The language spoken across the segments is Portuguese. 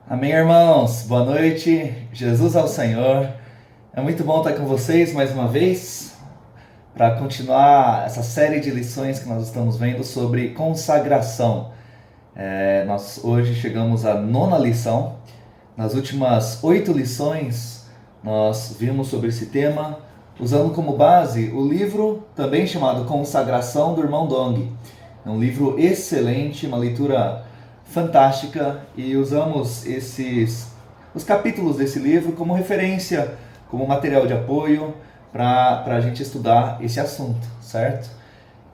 Amém, irmãos. Boa noite. Jesus ao Senhor. É muito bom estar com vocês mais uma vez para continuar essa série de lições que nós estamos vendo sobre consagração. Nós hoje chegamos à nona lição. Nas últimas 8 lições, nós vimos sobre esse tema, usando como base o livro também chamado Consagração do Irmão Dong. É um livro excelente, uma leitura fantástica, e usamos os capítulos desse livro como referência, como material de apoio para a gente estudar esse assunto, certo?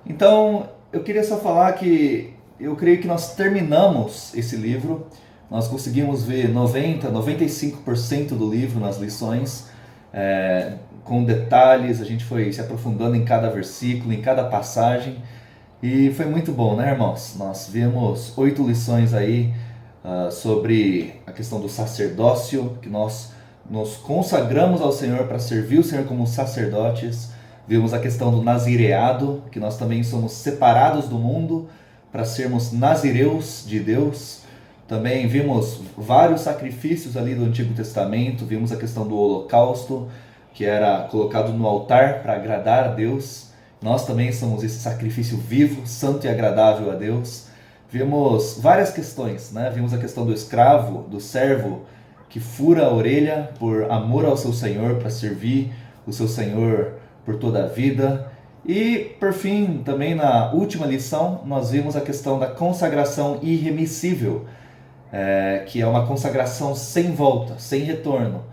Então, eu queria só falar que eu creio que nós terminamos esse livro, nós conseguimos ver 95% do livro nas lições, com detalhes, a gente foi se aprofundando em cada versículo, em cada passagem, e foi muito bom, né, irmãos? Nós vimos 8 lições aí sobre a questão do sacerdócio, que nós nos consagramos ao Senhor para servir o Senhor como sacerdotes. Vimos a questão do nazireado, que nós também somos separados do mundo para sermos nazireus de Deus. Também vimos vários sacrifícios ali do Antigo Testamento. Vimos a questão do holocausto, que era colocado no altar para agradar a Deus. Nós também somos esse sacrifício vivo, santo e agradável a Deus. Vimos várias questões, né? Vimos a questão do escravo, do servo, que fura a orelha por amor ao seu Senhor, para servir o seu Senhor por toda a vida. E, por fim, também na última lição, nós vimos a questão da consagração irremissível, que é uma consagração sem volta, sem retorno.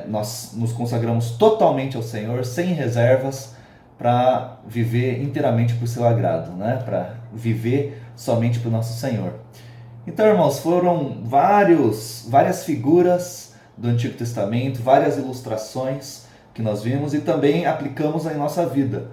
Nós nos consagramos totalmente ao Senhor, sem reservas, para viver inteiramente por seu agrado, né? Para viver somente para o nosso Senhor. Então, irmãos, foram várias figuras do Antigo Testamento, várias ilustrações que nós vimos e também aplicamos em nossa vida.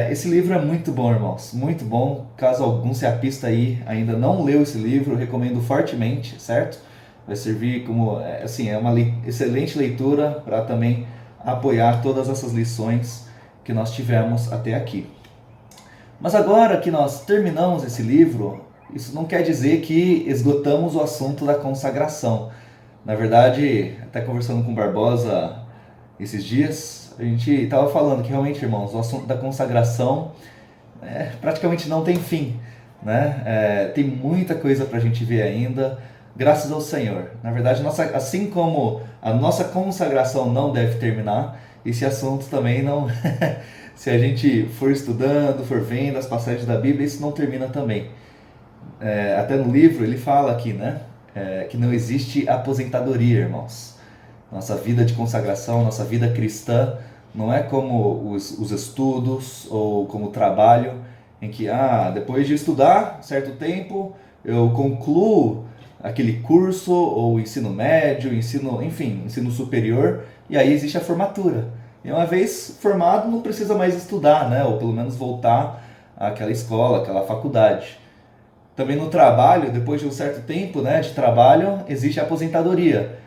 Esse livro é muito bom, irmãos, muito bom. Caso algum seapista aí ainda não leu esse livro, eu recomendo fortemente, certo? Vai servir como, é uma excelente leitura para também apoiar todas essas lições que nós tivemos até aqui. Mas agora que nós terminamos esse livro, isso não quer dizer que esgotamos o assunto da consagração. Na verdade, até conversando com o Barbosa esses dias, a gente estava falando que realmente, irmãos, o assunto da consagração praticamente não tem fim, né? Tem muita coisa para a gente ver ainda, graças ao Senhor. Na verdade, assim como a nossa consagração não deve terminar, esse assunto também não... Se a gente for estudando, for vendo as passagens da Bíblia, isso não termina também. Até no livro ele fala aqui, né? Que não existe aposentadoria, irmãos. Nossa vida de consagração, nossa vida cristã, não é como os estudos ou como o trabalho, em que depois de estudar certo tempo, eu concluo aquele curso, ou ensino médio, ensino superior, e aí existe a formatura. E uma vez formado, não precisa mais estudar, né? Ou pelo menos voltar àquela escola, àquela faculdade. Também no trabalho, depois de um certo tempo, né, de trabalho, existe a aposentadoria.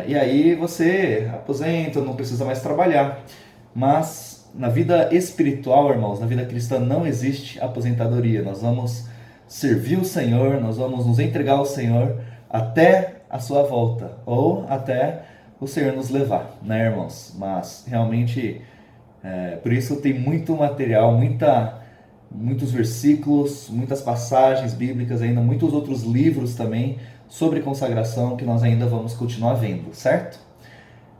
E aí você aposenta, não precisa mais trabalhar. Mas na vida espiritual, irmãos, na vida cristã não existe aposentadoria. Nós vamos servir o Senhor, nós vamos nos entregar ao Senhor até a sua volta, ou até o Senhor nos levar, né, irmãos? Mas realmente, por isso tem muito material, muitos versículos, muitas passagens bíblicas ainda, muitos outros livros também sobre consagração que nós ainda vamos continuar vendo, certo?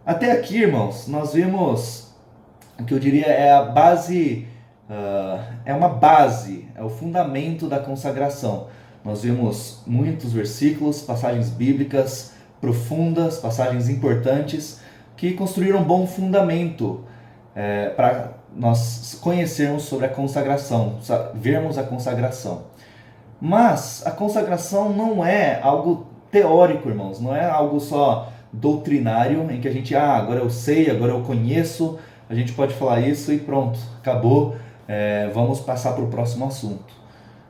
Até aqui, irmãos, nós vimos o que eu diria é a base, é o fundamento da consagração. Nós vimos muitos versículos, passagens bíblicas profundas, passagens importantes, que construíram um bom fundamento para nós conhecermos sobre a consagração, vermos a consagração. Mas a consagração não é algo teórico, irmãos, não é algo só doutrinário, em que a gente, agora eu sei, agora eu conheço, a gente pode falar isso e pronto, acabou, vamos passar para o próximo assunto.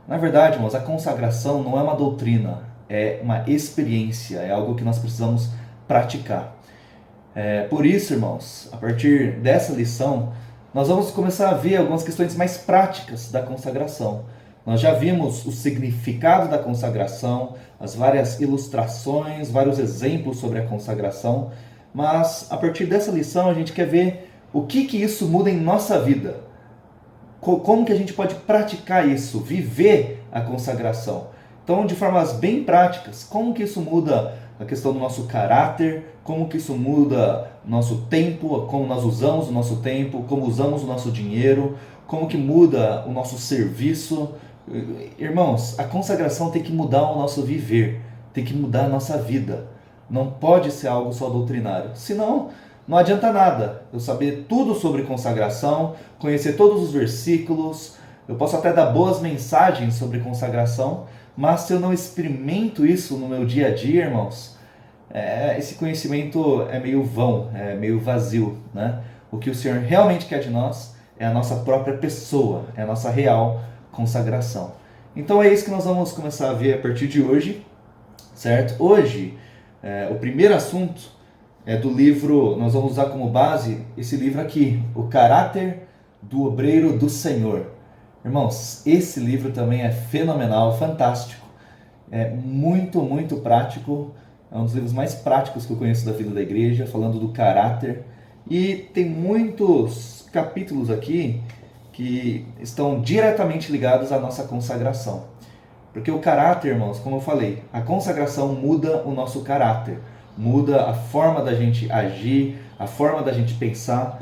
Na verdade, irmãos, a consagração não é uma doutrina, é uma experiência, é algo que nós precisamos praticar. Por isso, irmãos, a partir dessa lição, nós vamos começar a ver algumas questões mais práticas da consagração. Nós já vimos o significado da consagração, as várias ilustrações, vários exemplos sobre a consagração, mas a partir dessa lição a gente quer ver o que isso muda em nossa vida. Como que a gente pode praticar isso, viver a consagração. Então, de formas bem práticas, como que isso muda a questão do nosso caráter, como que isso muda o nosso tempo, como nós usamos o nosso tempo, como usamos o nosso dinheiro, como que muda o nosso serviço. Irmãos, a consagração tem que mudar o nosso viver, tem que mudar a nossa vida. Não pode ser algo só doutrinário, senão não adianta nada eu saber tudo sobre consagração, conhecer todos os versículos, eu posso até dar boas mensagens sobre consagração, mas se eu não experimento isso no meu dia a dia, irmãos, esse conhecimento é meio vão, é meio vazio, né? O que o Senhor realmente quer de nós é a nossa própria pessoa, é a nossa real consagração. Então é isso que nós vamos começar a ver a partir de hoje, certo? Hoje, o primeiro assunto é do livro, nós vamos usar como base esse livro aqui, O Caráter do Obreiro do Senhor. Irmãos, esse livro também é fenomenal, fantástico, é muito, muito prático, é um dos livros mais práticos que eu conheço da vida da igreja, falando do caráter, e tem muitos capítulos aqui que estão diretamente ligados à nossa consagração. Porque o caráter, irmãos, como eu falei, a consagração muda o nosso caráter, muda a forma da gente agir, a forma da gente pensar.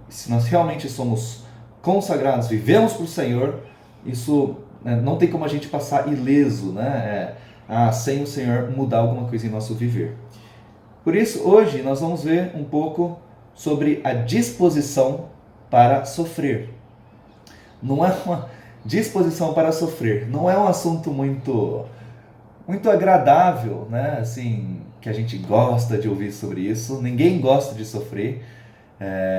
Se nós realmente somos consagrados, vivemos para o Senhor, isso não tem como a gente passar ileso, né? Sem o Senhor mudar alguma coisa em nosso viver. Por isso, hoje nós vamos ver um pouco sobre a disposição para sofrer. Não é uma disposição para sofrer, não é um assunto muito agradável, né? Assim, que a gente gosta de ouvir sobre isso. Ninguém gosta de sofrer,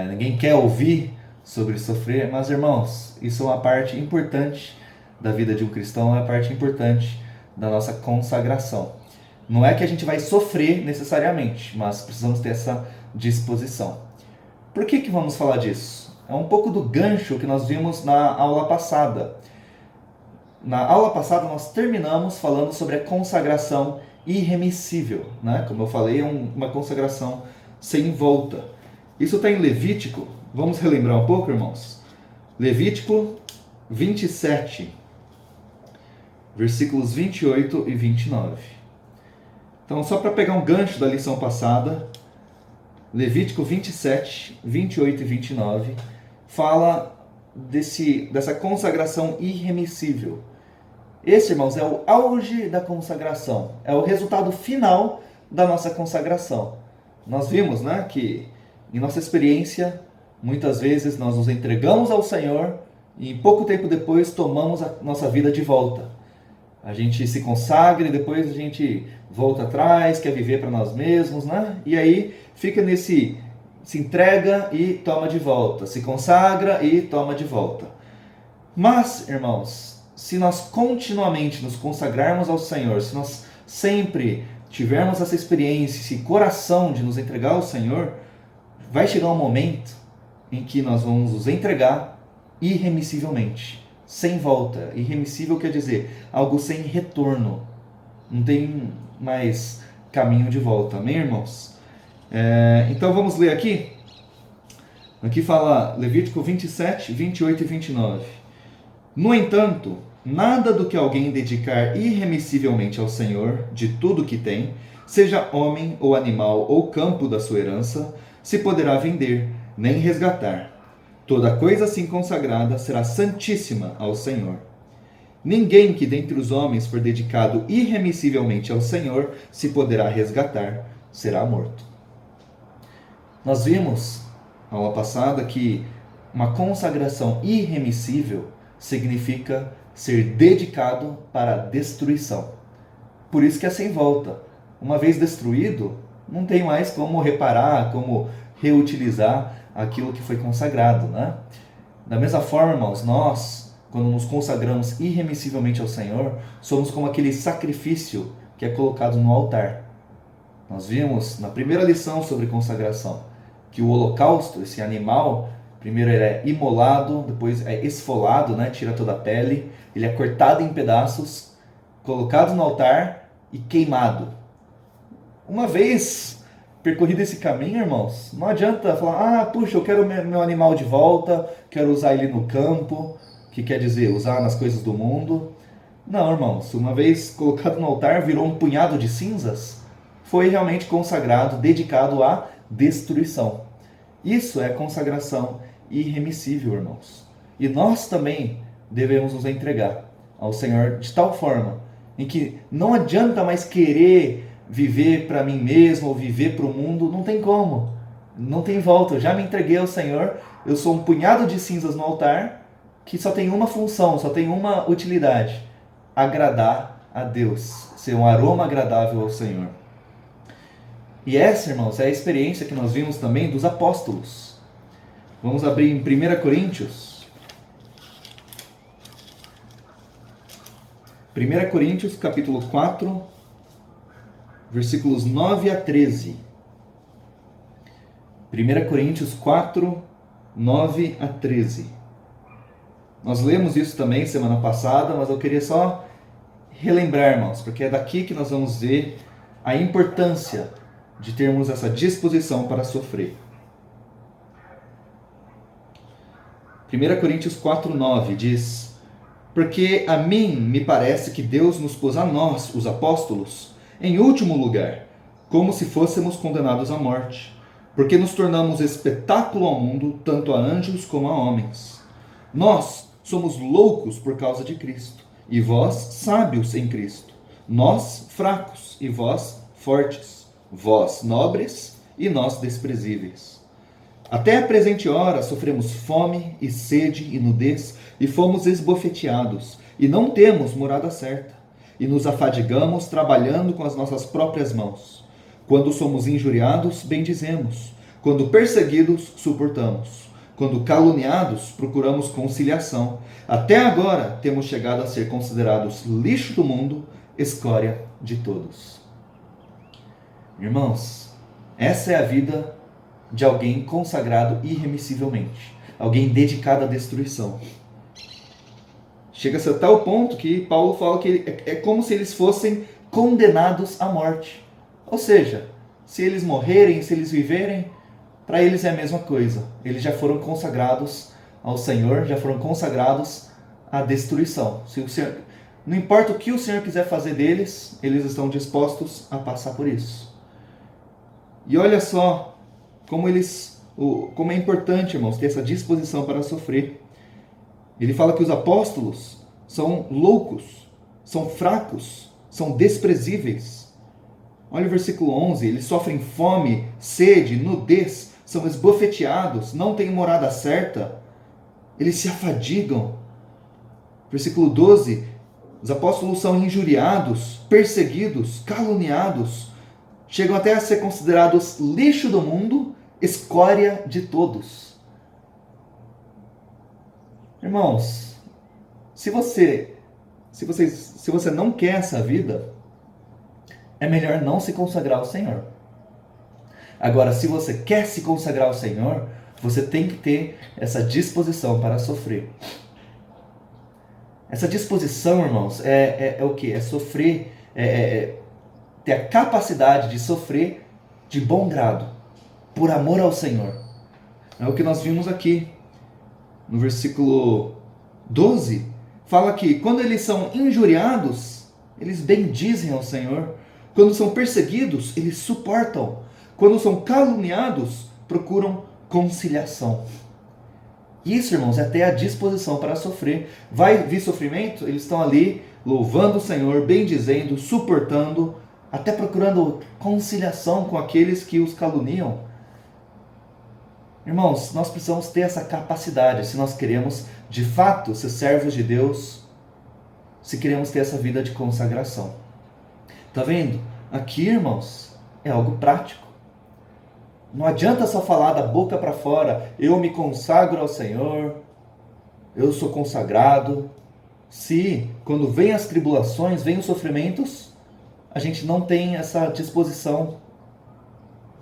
ninguém quer ouvir sobre sofrer, mas irmãos, isso é uma parte importante da vida de um cristão, é uma parte importante da nossa consagração. Não é que a gente vai sofrer necessariamente, mas precisamos ter essa disposição. Por que vamos falar disso? É um pouco do gancho que nós vimos na aula passada. Na aula passada nós terminamos falando sobre a consagração irremissível, né? Como eu falei, é uma consagração sem volta. Isso está em Levítico. Vamos relembrar um pouco, irmãos? Levítico 27, versículos 28 e 29. Então, só para pegar um gancho da lição passada, Levítico 27, 28 e 29, fala dessa consagração irremissível. Esse, irmãos, é o auge da consagração, é o resultado final da nossa consagração. Nós vimos, né, que em nossa experiência, muitas vezes nós nos entregamos ao Senhor e pouco tempo depois tomamos a nossa vida de volta. A gente se consagra e depois a gente volta atrás, quer viver para nós mesmos, né? E aí fica se entrega e toma de volta, se consagra e toma de volta. Mas, irmãos, se nós continuamente nos consagrarmos ao Senhor, se nós sempre tivermos essa experiência, esse coração de nos entregar ao Senhor, vai chegar um momento em que nós vamos nos entregar irremissivelmente, sem volta. Irremissível quer dizer algo sem retorno. Não tem mais caminho de volta. Amém, irmãos? Então vamos ler aqui. Aqui fala Levítico 27, 28 e 29. No entanto, nada do que alguém dedicar irremissivelmente ao Senhor, de tudo que tem, seja homem ou animal ou campo da sua herança, se poderá vender, nem resgatar. Toda coisa assim consagrada será santíssima ao Senhor. Ninguém que dentre os homens for dedicado irremissivelmente ao Senhor se poderá resgatar, será morto. Nós vimos, na aula passada, que uma consagração irremissível significa ser dedicado para a destruição. Por isso que é sem volta. Uma vez destruído, não tem mais como reparar, como reutilizar aquilo que foi consagrado, né? Da mesma forma, irmãos, nós, quando nos consagramos irremissivelmente ao Senhor, somos como aquele sacrifício que é colocado no altar. Nós vimos na primeira lição sobre consagração que o holocausto, esse animal, Primeiro ele é imolado, depois é esfolado, né? Tira toda a pele. Ele é cortado em pedaços, colocado no altar e queimado. Uma vez percorrido esse caminho, irmãos, não adianta falar, puxa, eu quero meu animal de volta, quero usar ele no campo, que quer dizer, usar nas coisas do mundo. Não, irmãos, uma vez colocado no altar, virou um punhado de cinzas, foi realmente consagrado, dedicado à destruição. Isso é consagração irremissível, irmãos. E nós também devemos nos entregar ao Senhor de tal forma em que não adianta mais querer viver para mim mesmo ou viver para o mundo, não tem como. Não tem volta. Eu já me entreguei ao Senhor, eu sou um punhado de cinzas no altar que só tem uma função, só tem uma utilidade: agradar a Deus, ser um aroma agradável ao Senhor. E essa, irmãos, é a experiência que nós vimos também dos apóstolos. Vamos abrir em 1 Coríntios. 1 Coríntios, capítulo 4, versículos 9 a 13. 1 Coríntios 4, 9 a 13. Nós lemos isso também semana passada, mas eu queria só relembrar, irmãos, porque é daqui que nós vamos ver a importância de termos essa disposição para sofrer. 1 Coríntios 4, 9 diz: porque a mim me parece que Deus nos pôs a nós, os apóstolos, em último lugar, como se fôssemos condenados à morte, porque nos tornamos espetáculo ao mundo, tanto a anjos como a homens. Nós somos loucos por causa de Cristo, e vós sábios em Cristo. Nós fracos, e vós fortes. Vós nobres, e nós desprezíveis. Até a presente hora sofremos fome e sede e nudez, e fomos esbofeteados, e não temos morada certa, e nos afadigamos trabalhando com as nossas próprias mãos. Quando somos injuriados, bendizemos. Quando perseguidos, suportamos. Quando caluniados, procuramos conciliação. Até agora temos chegado a ser considerados lixo do mundo, escória de todos. Irmãos, essa é a vida de alguém consagrado irremissivelmente, alguém dedicado à destruição. Chega-se a tal ponto que Paulo fala que é como se eles fossem condenados à morte. Ou seja, se eles morrerem, se eles viverem, para eles é a mesma coisa. Eles já foram consagrados ao Senhor, já foram consagrados à destruição. Se o Senhor, não importa o que o Senhor quiser fazer deles, eles estão dispostos a passar por isso. E olha só como é importante, irmãos, ter essa disposição para sofrer. Ele fala que os apóstolos são loucos, são fracos, são desprezíveis. Olha o versículo 11, eles sofrem fome, sede, nudez, são esbofeteados, não têm morada certa, eles se afadigam. Versículo 12, os apóstolos são injuriados, perseguidos, caluniados, chegam até a ser considerados lixo do mundo, escória de todos. Irmãos, se você não quer essa vida, é melhor não se consagrar ao Senhor. Agora, se você quer se consagrar ao Senhor, você tem que ter essa disposição para sofrer. Essa disposição, irmãos, é o que? É sofrer, ter a capacidade de sofrer de bom grado, por amor ao Senhor. É o que nós vimos aqui. No versículo 12, fala que quando eles são injuriados, eles bendizem ao Senhor. Quando são perseguidos, eles suportam. Quando são caluniados, procuram conciliação. Isso, irmãos, é ter a disposição para sofrer. Vai vir sofrimento? Eles estão ali louvando o Senhor, bendizendo, suportando, até procurando conciliação com aqueles que os caluniam. Irmãos, nós precisamos ter essa capacidade, se nós queremos, de fato, ser servos de Deus, se queremos ter essa vida de consagração. Tá vendo? Aqui, irmãos, é algo prático. Não adianta só falar da boca para fora, eu me consagro ao Senhor, eu sou consagrado, se quando vem as tribulações, vem os sofrimentos, a gente não tem essa disposição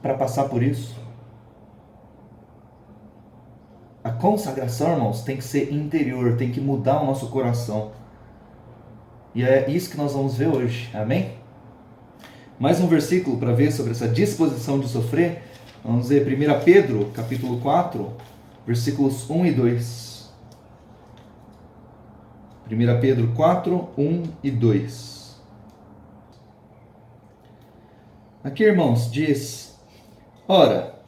para passar por isso. A consagração, irmãos, tem que ser interior, tem que mudar o nosso coração. E é isso que nós vamos ver hoje, amém? Mais um versículo para ver sobre essa disposição de sofrer. Vamos ver 1 Pedro, capítulo 4, versículos 1 e 2. 1 Pedro 4, 1 e 2. Aqui, irmãos, diz: Ora,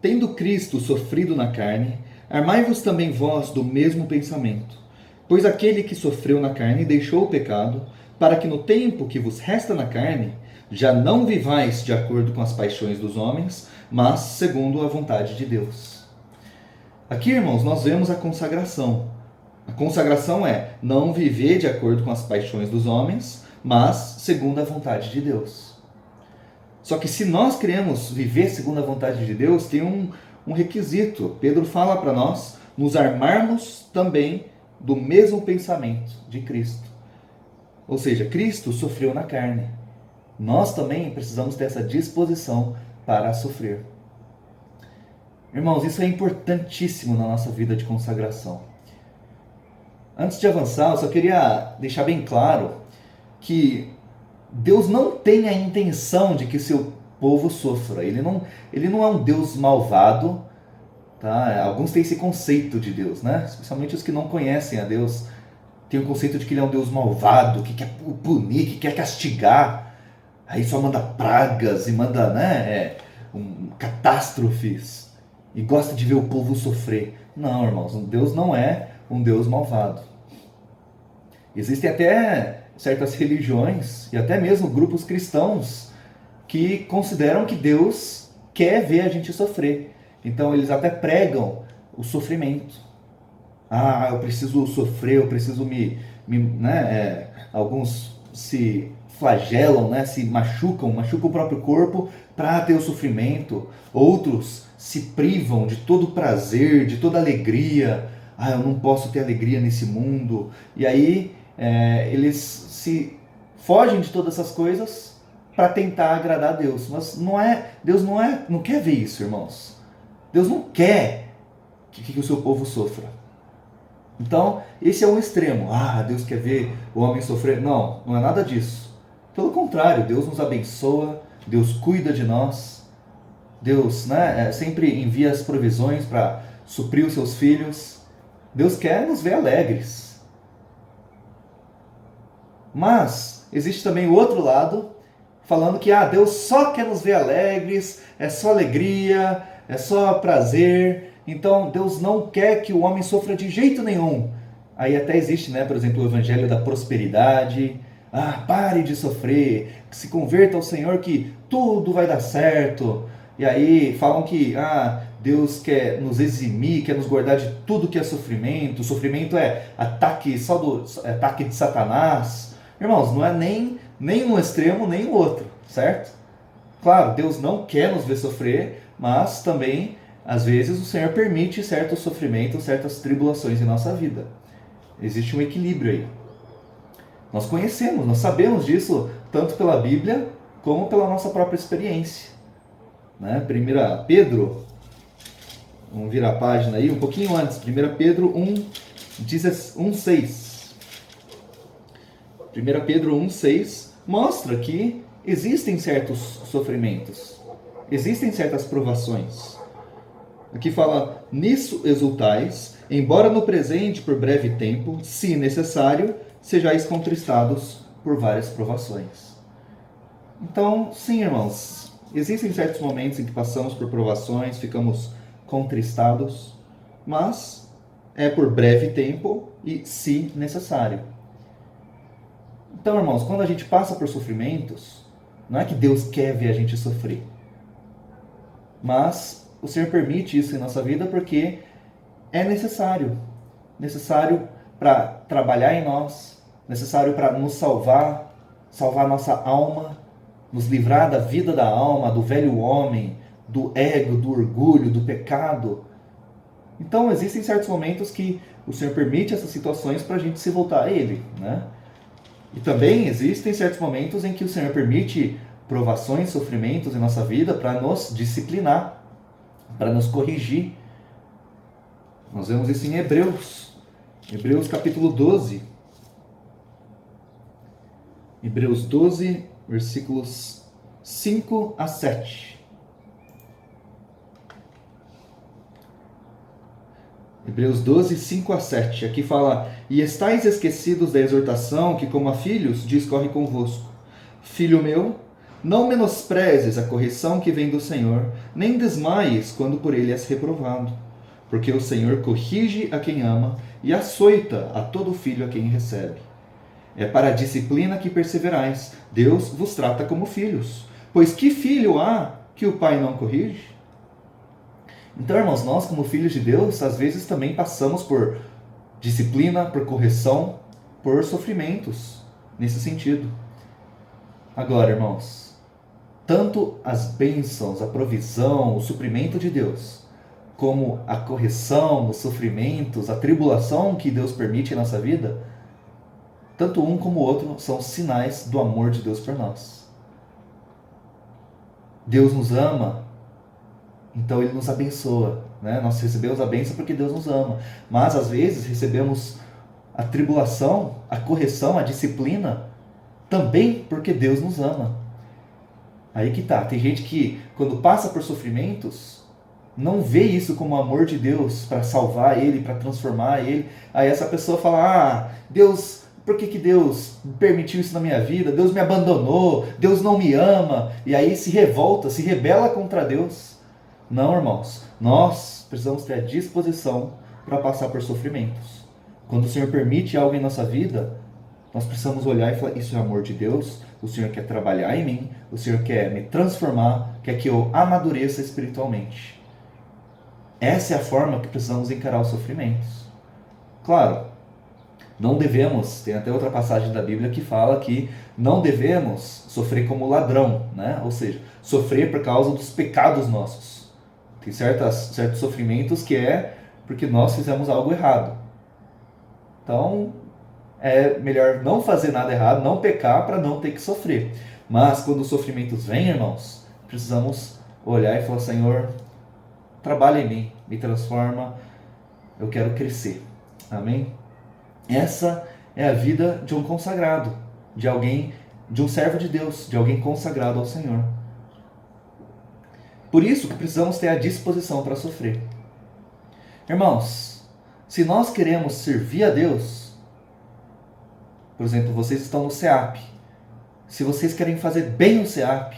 tendo Cristo sofrido na carne, armai-vos também vós do mesmo pensamento. Pois aquele que sofreu na carne deixou o pecado, para que no tempo que vos resta na carne, já não vivais de acordo com as paixões dos homens, mas segundo a vontade de Deus. Aqui, irmãos, nós vemos a consagração. A consagração é não viver de acordo com as paixões dos homens, mas segundo a vontade de Deus. Só que se nós queremos viver segundo a vontade de Deus, tem um requisito. Pedro fala para nós nos armarmos também do mesmo pensamento de Cristo. Ou seja, Cristo sofreu na carne. Nós também precisamos ter essa disposição para sofrer. Irmãos, isso é importantíssimo na nossa vida de consagração. Antes de avançar, eu só queria deixar bem claro que Deus não tem a intenção de que seu povo sofra. Ele não é um Deus malvado. Tá? Alguns têm esse conceito de Deus, né? Especialmente os que não conhecem a Deus. Tem o conceito de que ele é um Deus malvado, que quer punir, que quer castigar. Aí só manda pragas e manda catástrofes. E gosta de ver o povo sofrer. Não, irmãos, Deus não é um Deus malvado. Existem até certas religiões e até mesmo grupos cristãos que consideram que Deus quer ver a gente sofrer. Então eles até pregam o sofrimento. Eu preciso sofrer, eu preciso alguns se flagelam, né? Se machucam o próprio corpo para ter o sofrimento. Outros se privam de todo o prazer, de toda a alegria. Eu não posso ter alegria nesse mundo. E aí eles se fogem de todas essas coisas para tentar agradar a Deus. Mas Deus não quer ver isso, irmãos. Deus não quer que o seu povo sofra. Então, esse é um extremo. Deus quer ver o homem sofrer. Não é nada disso. Pelo contrário, Deus nos abençoa, Deus cuida de nós. Deus sempre envia as provisões para suprir os seus filhos. Deus quer nos ver alegres. Mas existe também o outro lado, falando que Deus só quer nos ver alegres, é só alegria, é só prazer. Então Deus não quer que o homem sofra de jeito nenhum. Aí até existe, por exemplo, o evangelho da prosperidade. Pare de sofrer, se converta ao Senhor que tudo vai dar certo. E aí falam que Deus quer nos eximir, quer nos guardar de tudo que é sofrimento. O sofrimento é ataque ataque de Satanás. Irmãos, não é nem um extremo, nem o outro, certo? Claro, Deus não quer nos ver sofrer, mas também, às vezes, o Senhor permite certos sofrimentos, certas tribulações em nossa vida. Existe um equilíbrio aí. Nós conhecemos, nós sabemos disso, tanto pela Bíblia, como pela nossa própria experiência. 1 Pedro, vamos virar a página aí, um pouquinho antes, 1 Pedro 1:6. 1 Pedro 1:6 mostra que existem certos sofrimentos, existem certas provações. Aqui fala: nisso exultais, embora no presente por breve tempo, se necessário, sejais contristados por várias provações. Então, sim, irmãos, existem certos momentos em que passamos por provações, ficamos contristados, mas é por breve tempo e se necessário. Então, irmãos, quando a gente passa por sofrimentos, não é que Deus quer ver a gente sofrer, mas o Senhor permite isso em nossa vida porque é necessário para trabalhar em nós, necessário para nos salvar nossa alma, nos livrar da vida da alma, do velho homem, do ego, do orgulho, do pecado. Então, existem certos momentos que o Senhor permite essas situações para a gente se voltar a Ele, E também existem certos momentos em que o Senhor permite provações, sofrimentos em nossa vida para nos disciplinar, para nos corrigir. Nós vemos isso em Hebreus. Hebreus capítulo 12. Hebreus 12, versículos 5 a 7. Hebreus 12, 5 a 7. Aqui fala: E estáis esquecidos da exortação que, como a filhos, discorre convosco. Filho meu, não menosprezes a correção que vem do Senhor, nem desmaies quando por ele és reprovado. Porque o Senhor corrige a quem ama e açoita a todo filho a quem recebe. É para a disciplina que perseverais. Deus vos trata como filhos. Pois que filho há que o pai não corrige? Então, irmãos, nós como filhos de Deus, às vezes também passamos por disciplina, por correção, por sofrimentos, nesse sentido. Agora, irmãos, tanto as bênçãos, a provisão, o suprimento de Deus, como a correção, os sofrimentos, a tribulação que Deus permite em nossa vida, tanto um como o outro são sinais do amor de Deus por nós. Deus nos ama, então Ele nos abençoa, né? Nós recebemos a bênção porque Deus nos ama. Mas às vezes recebemos a tribulação, a correção, a disciplina, também porque Deus nos ama. Aí que tá, tem gente que quando passa por sofrimentos, não vê isso como amor de Deus para salvar ele, para transformar ele. Aí essa pessoa fala: Deus, por que Deus permitiu isso na minha vida? Deus me abandonou, Deus não me ama. E aí se revolta, se rebela contra Deus. Não, irmãos, nós precisamos ter a disposição para passar por sofrimentos. Quando o Senhor permite algo em nossa vida, nós precisamos olhar e falar: isso é amor de Deus, o Senhor quer trabalhar em mim, o Senhor quer me transformar, quer que eu amadureça espiritualmente. Essa é a forma que precisamos encarar os sofrimentos. Claro, não devemos, tem até outra passagem da Bíblia que fala que não devemos sofrer como ladrão, né? Ou seja, sofrer por causa dos pecados nossos. Tem certos sofrimentos que é porque nós fizemos algo errado. Então, é melhor não fazer nada errado, não pecar para não ter que sofrer. Mas quando os sofrimentos vêm, irmãos, precisamos olhar e falar: Senhor, trabalha em mim, me transforma, eu quero crescer. Amém? Essa é a vida de um consagrado, de alguém, de um servo de Deus, de alguém consagrado ao Senhor. Por isso que precisamos ter a disposição para sofrer. Irmãos, se nós queremos servir a Deus, por exemplo, vocês estão no SEAP, se vocês querem fazer bem o SEAP,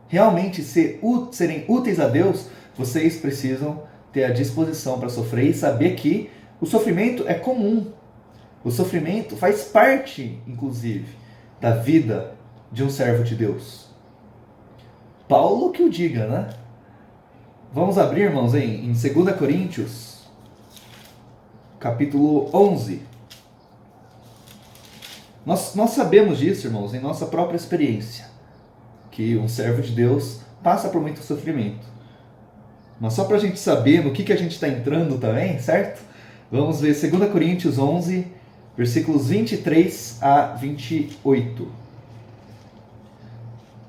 realmente serem úteis a Deus, vocês precisam ter a disposição para sofrer e saber que o sofrimento é comum. O sofrimento faz parte, inclusive, da vida de um servo de Deus. Paulo que o diga, né? Vamos abrir, irmãos, em 2 Coríntios, capítulo 11. Nós sabemos disso, irmãos, em nossa própria experiência, que um servo de Deus passa por muito sofrimento. Mas só para a gente saber no que a gente está entrando também, certo? Vamos ver 2 Coríntios 11, versículos 23 a 28.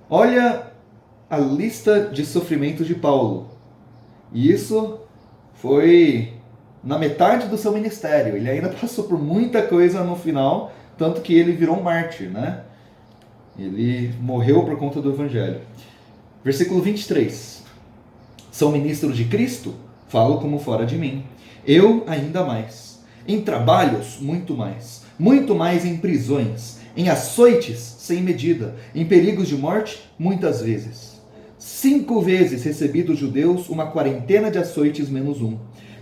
Olha a lista de sofrimentos de Paulo. E isso foi na metade do seu ministério. Ele ainda passou por muita coisa no final, tanto que ele virou um mártir, né? Ele morreu por conta do Evangelho. Versículo 23. Sou ministro de Cristo? Falo como fora de mim. Eu ainda mais. Em trabalhos, muito mais. Muito mais em prisões. Em açoites, sem medida. Em perigos de morte, muitas vezes. 5 vezes recebi dos judeus uma quarentena de açoites menos um.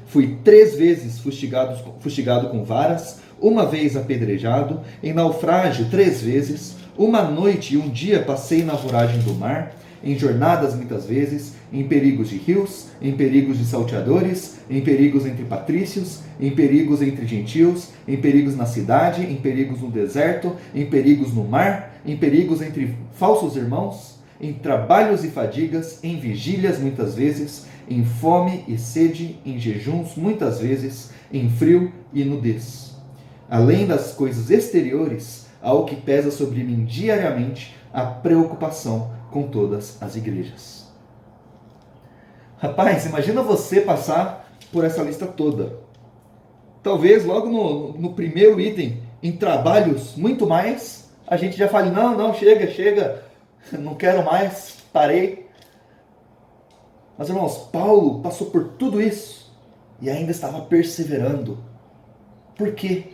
Fui 3 vezes fustigado com varas, 1 vez apedrejado, em naufrágio 3 vezes, 1 noite e 1 dia passei na voragem do mar, em jornadas muitas vezes, em perigos de rios, em perigos de salteadores, em perigos entre patrícios, em perigos entre gentios, em perigos na cidade, em perigos no deserto, em perigos no mar, em perigos entre falsos irmãos, em trabalhos e fadigas, em vigílias muitas vezes, em fome e sede, em jejuns muitas vezes, em frio e nudez. Além das coisas exteriores, há o que pesa sobre mim diariamente, a preocupação com todas as igrejas. Rapaz, imagina você passar por essa lista toda. talvez logo no primeiro item, em trabalhos, muito mais, a gente já fale, não, chega, não quero mais, parei. Mas, irmãos, Paulo passou por tudo isso e ainda estava perseverando. Por quê?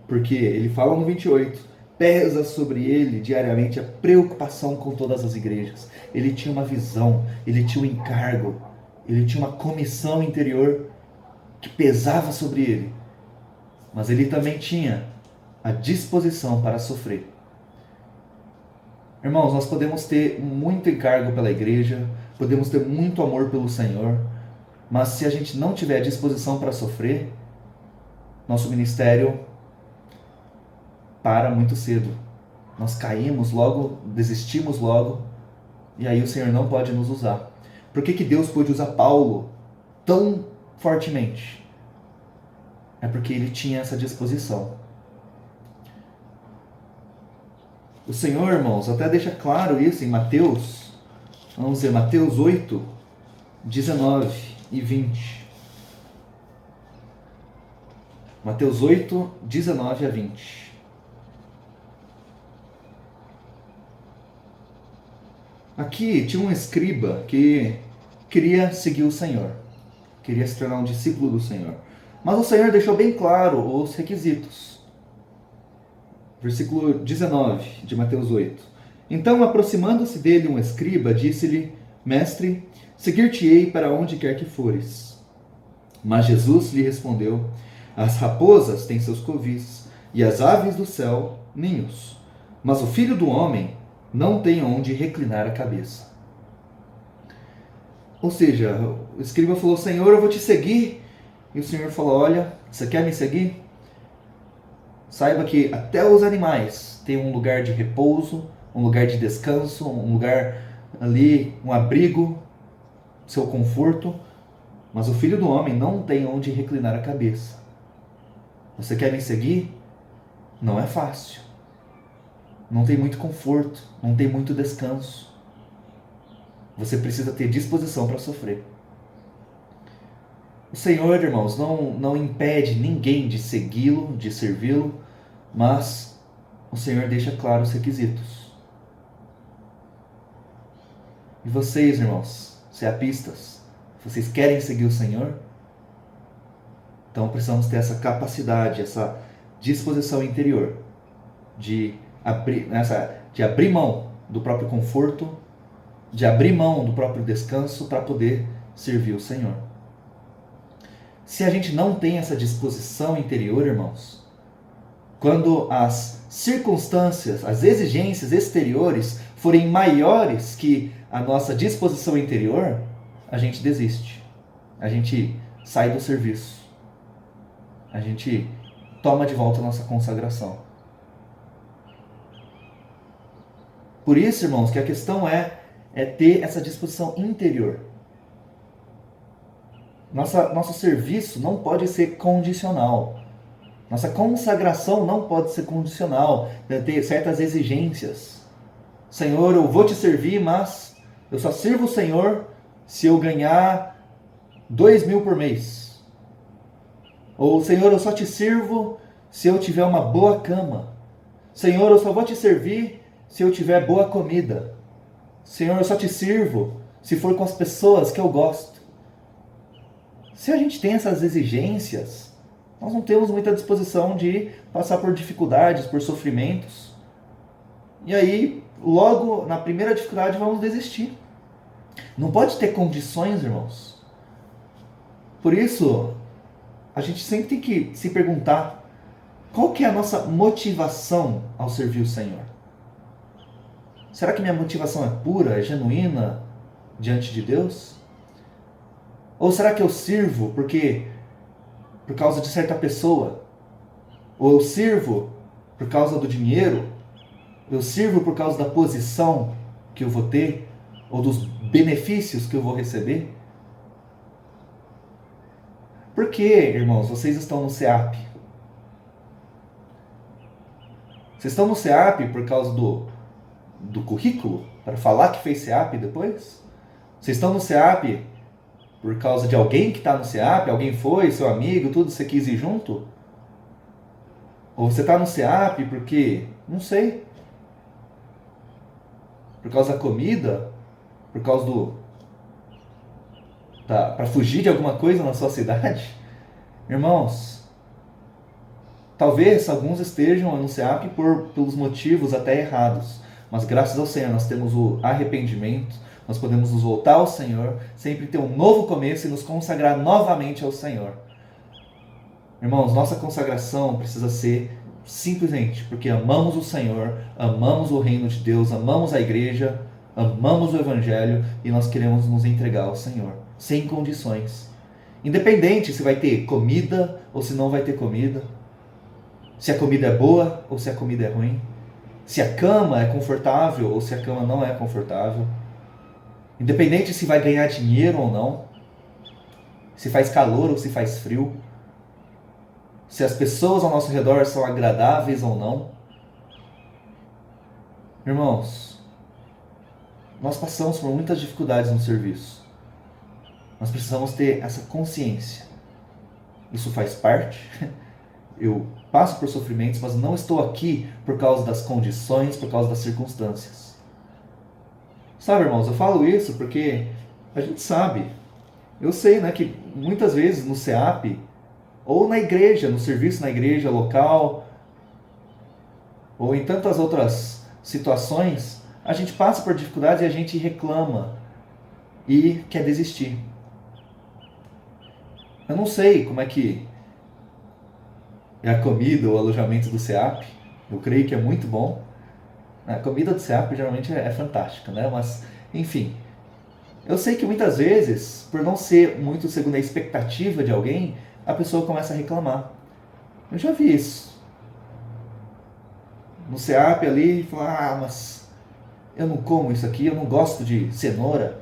Porque ele fala no 28, pesa sobre ele diariamente a preocupação com todas as igrejas. Ele tinha uma visão, ele tinha um encargo, ele tinha uma comissão interior que pesava sobre ele. Mas ele também tinha a disposição para sofrer. Irmãos, nós podemos ter muito encargo pela igreja, podemos ter muito amor pelo Senhor, mas se a gente não tiver a disposição para sofrer, nosso ministério para muito cedo. Nós caímos logo, desistimos logo, e aí o Senhor não pode nos usar. Por que Deus pôde usar Paulo tão fortemente? É porque ele tinha essa disposição. O Senhor, irmãos, até deixa claro isso em Mateus, vamos dizer, Mateus 8, 19 e 20. Mateus 8, 19 a 20. Aqui tinha um escriba que queria seguir o Senhor, queria se tornar um discípulo do Senhor. Mas o Senhor deixou bem claro os requisitos. Versículo 19 de Mateus 8. Então, aproximando-se dele um escriba, disse-lhe, Mestre, seguir-te-ei para onde quer que fores. Mas Jesus lhe respondeu, as raposas têm seus covis, e as aves do céu ninhos. Mas o Filho do Homem não tem onde reclinar a cabeça. Ou seja, o escriba falou, Senhor, eu vou te seguir. E o Senhor falou, olha, você quer me seguir? Saiba que até os animais têm um lugar de repouso, um lugar de descanso, um lugar ali, um abrigo, seu conforto. Mas o Filho do Homem não tem onde reclinar a cabeça. Você quer me seguir? Não é fácil. Não tem muito conforto, não tem muito descanso. Você precisa ter disposição para sofrer. O Senhor, irmãos, não impede ninguém de segui-lo, de servi-lo, mas o Senhor deixa claros os requisitos. E vocês, irmãos, seapistas, vocês querem seguir o Senhor? Então precisamos ter essa capacidade, essa disposição interior de abrir mão do próprio conforto, de abrir mão do próprio descanso para poder servir o Senhor. Se a gente não tem essa disposição interior, irmãos, quando as circunstâncias, as exigências exteriores forem maiores que a nossa disposição interior, a gente desiste. A gente sai do serviço. A gente toma de volta a nossa consagração. Por isso, irmãos, que a questão é ter essa disposição interior. Nosso serviço não pode ser condicional. Nossa consagração não pode ser condicional. Deve ter certas exigências. Senhor, eu vou te servir, mas eu só sirvo o Senhor se eu ganhar 2.000 por mês. Ou, Senhor, eu só te sirvo se eu tiver uma boa cama. Senhor, eu só vou te servir se eu tiver boa comida. Senhor, eu só te sirvo se for com as pessoas que eu gosto. Se a gente tem essas exigências, nós não temos muita disposição de passar por dificuldades, por sofrimentos. E aí, logo na primeira dificuldade, vamos desistir. Não pode ter condições, irmãos. Por isso, a gente sempre tem que se perguntar qual que é a nossa motivação ao servir o Senhor. Será que minha motivação é pura, é genuína diante de Deus? Ou será que eu sirvo por causa de certa pessoa? Ou eu sirvo por causa do dinheiro? Eu sirvo por causa da posição que eu vou ter? Ou dos benefícios que eu vou receber? Por que, irmãos, vocês estão no SEAP? Vocês estão no SEAP por causa do currículo? Para falar que fez SEAP depois? Vocês estão no SEAP por causa de alguém que está no SEAP, alguém foi, seu amigo, tudo, você quis ir junto? Ou você está no SEAP porque, não sei, por causa da comida, por causa para fugir de alguma coisa na sua cidade? Irmãos, talvez alguns estejam no SEAP pelos motivos até errados, mas graças ao Senhor nós temos o arrependimento, nós podemos nos voltar ao Senhor, sempre ter um novo começo e nos consagrar novamente ao Senhor. Irmãos, nossa consagração precisa ser simplesmente porque amamos o Senhor, amamos o reino de Deus, amamos a igreja, amamos o Evangelho e nós queremos nos entregar ao Senhor, sem condições. Independente se vai ter comida ou se não vai ter comida, se a comida é boa ou se a comida é ruim, se a cama é confortável ou se a cama não é confortável, independente se vai ganhar dinheiro ou não, se faz calor ou se faz frio, se as pessoas ao nosso redor são agradáveis ou não. Irmãos, nós passamos por muitas dificuldades no serviço. Nós precisamos ter essa consciência. Isso faz parte. Eu passo por sofrimentos, mas não estou aqui por causa das condições, por causa das circunstâncias. Sabe, irmãos, eu falo isso porque a gente sabe. Eu sei, né, que muitas vezes no SEAP, ou na igreja, no serviço na igreja local, ou em tantas outras situações, a gente passa por dificuldades e a gente reclama e quer desistir. Eu não sei como é que é a comida ou o alojamento do SEAP, eu creio que é muito bom. A comida do SEAP geralmente é fantástica, né? Mas, enfim, eu sei que muitas vezes, por não ser muito segundo a expectativa de alguém, a pessoa começa a reclamar. Eu já vi isso. No SEAP ali, fala, mas eu não como isso aqui, eu não gosto de cenoura,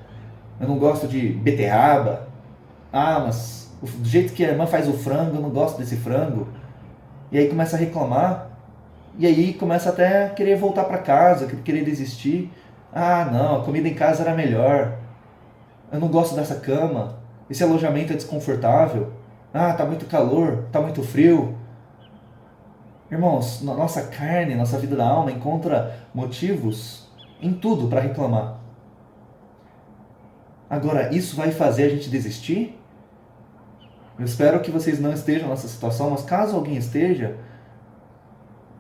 eu não gosto de beterraba. Mas do jeito que a irmã faz o frango, eu não gosto desse frango. E aí começa a reclamar, e aí começa até a querer voltar para casa, querer desistir. Não, a comida em casa era melhor. Eu não gosto dessa cama, esse alojamento é desconfortável. Tá muito calor, tá muito frio. Irmãos, nossa carne, nossa vida da alma encontra motivos em tudo para reclamar. Agora, isso vai fazer a gente desistir? Eu espero que vocês não estejam nessa situação, mas caso alguém esteja,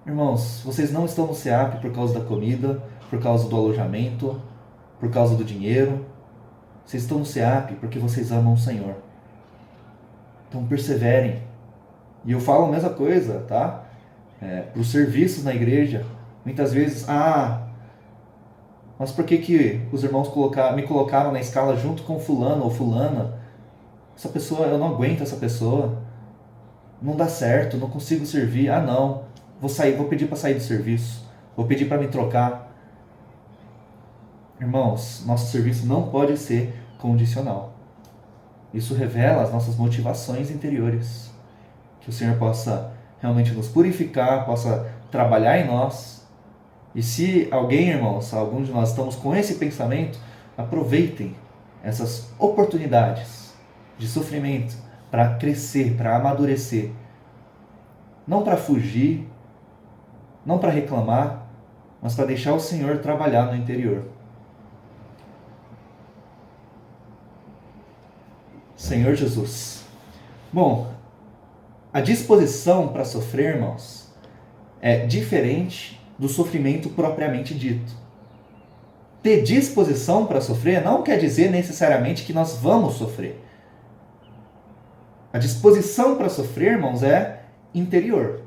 irmãos, vocês não estão no SEAP por causa da comida, por causa do alojamento, por causa do dinheiro. Vocês estão no SEAP porque vocês amam o Senhor. Então perseverem. E eu falo a mesma coisa, tá? Para os serviços na igreja. Muitas vezes, mas por que os irmãos me colocaram na escala junto com fulano ou fulana? Essa pessoa, eu não aguento essa pessoa. Não dá certo, não consigo servir. Não, vou pedir para sair do serviço. Vou pedir para me trocar. Irmãos, nosso serviço não pode ser condicional. Isso revela as nossas motivações interiores. Que o Senhor possa realmente nos purificar, possa trabalhar em nós. E se alguém, irmãos, alguns de nós estamos com esse pensamento, aproveitem essas oportunidades de sofrimento para crescer, para amadurecer. Não para fugir, não para reclamar, mas para deixar o Senhor trabalhar no interior. Senhor Jesus. Bom, a disposição para sofrer, irmãos, é diferente do sofrimento propriamente dito. Ter disposição para sofrer não quer dizer necessariamente que nós vamos sofrer. A disposição para sofrer, irmãos, é interior.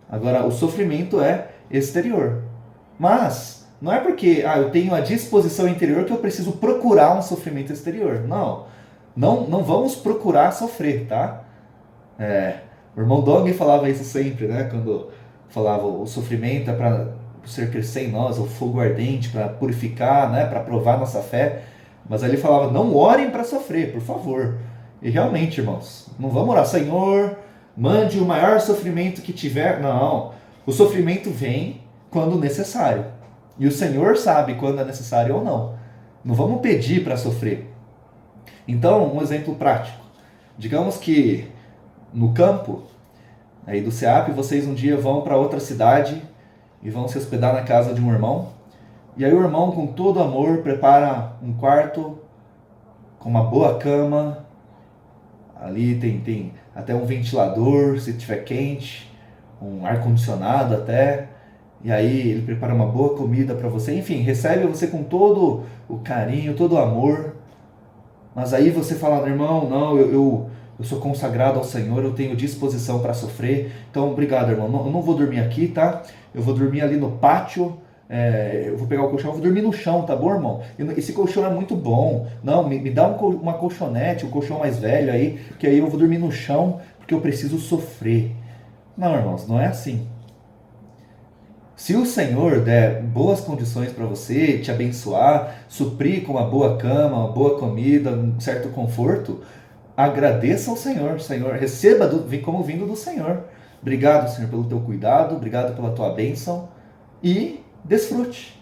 Agora, o sofrimento é exterior. Mas não é porque eu tenho a disposição interior que eu preciso procurar um sofrimento exterior. Não vamos procurar sofrer, tá? O irmão Dong falava isso sempre, né? Quando falava o sofrimento é para o ser crescer em nós, o fogo ardente para purificar, né? Para provar nossa fé. Mas ele falava, não orem para sofrer, por favor. E realmente, irmãos, não vamos orar, Senhor, mande o maior sofrimento que tiver. Não, o sofrimento vem quando necessário. E o Senhor sabe quando é necessário ou não. Não vamos pedir para sofrer. Então, um exemplo prático. Digamos que no campo aí do SEAP, vocês um dia vão para outra cidade e vão se hospedar na casa de um irmão. E aí o irmão, com todo amor, prepara um quarto com uma boa cama. Ali tem até um ventilador, se tiver quente, um ar-condicionado até. E aí ele prepara uma boa comida para você. Enfim, recebe você com todo o carinho, todo o amor. Mas aí você fala, irmão, não, eu sou consagrado ao Senhor, eu tenho disposição para sofrer. Então, obrigado, irmão. Eu não vou dormir aqui, tá? Eu vou dormir ali no pátio. Eu vou pegar o colchão, eu vou dormir no chão, tá bom, irmão? Esse colchão é muito bom. Não, me dá uma colchonete, um colchão mais velho aí, que aí eu vou dormir no chão, porque eu preciso sofrer. Não, irmãos, não é assim. Se o Senhor der boas condições para você, te abençoar, suprir com uma boa cama, uma boa comida, um certo conforto, agradeça ao Senhor. Senhor, receba como vindo do Senhor. Obrigado, Senhor, pelo teu cuidado, obrigado pela tua bênção e desfrute.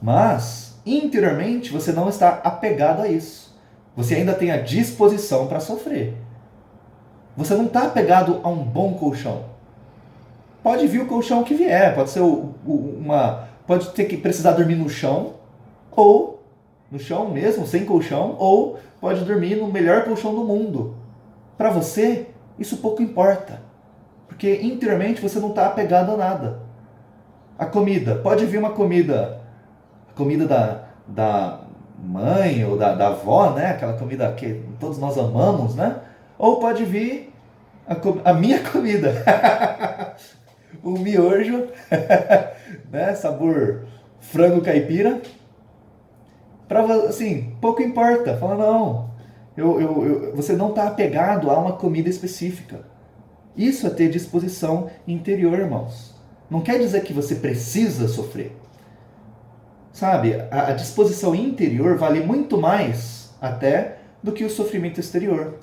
Mas, interiormente, você não está apegado a isso. Você ainda tem a disposição para sofrer. Você não está apegado a um bom colchão. Pode vir o colchão que vier, pode ser pode ter que precisar dormir no chão, ou no chão mesmo, sem colchão, ou pode dormir no melhor colchão do mundo. Para você, isso pouco importa, porque interiormente você não está apegado a nada. A comida, pode vir uma comida, a comida da mãe ou da avó, né? Aquela comida que todos nós amamos, né? Ou pode vir a minha comida. O miojo, né, sabor frango caipira, assim, pouco importa. Fala, não, você não está apegado a uma comida específica. Isso é ter disposição interior, irmãos. Não quer dizer que você precisa sofrer. Sabe, a disposição interior vale muito mais até do que o sofrimento exterior.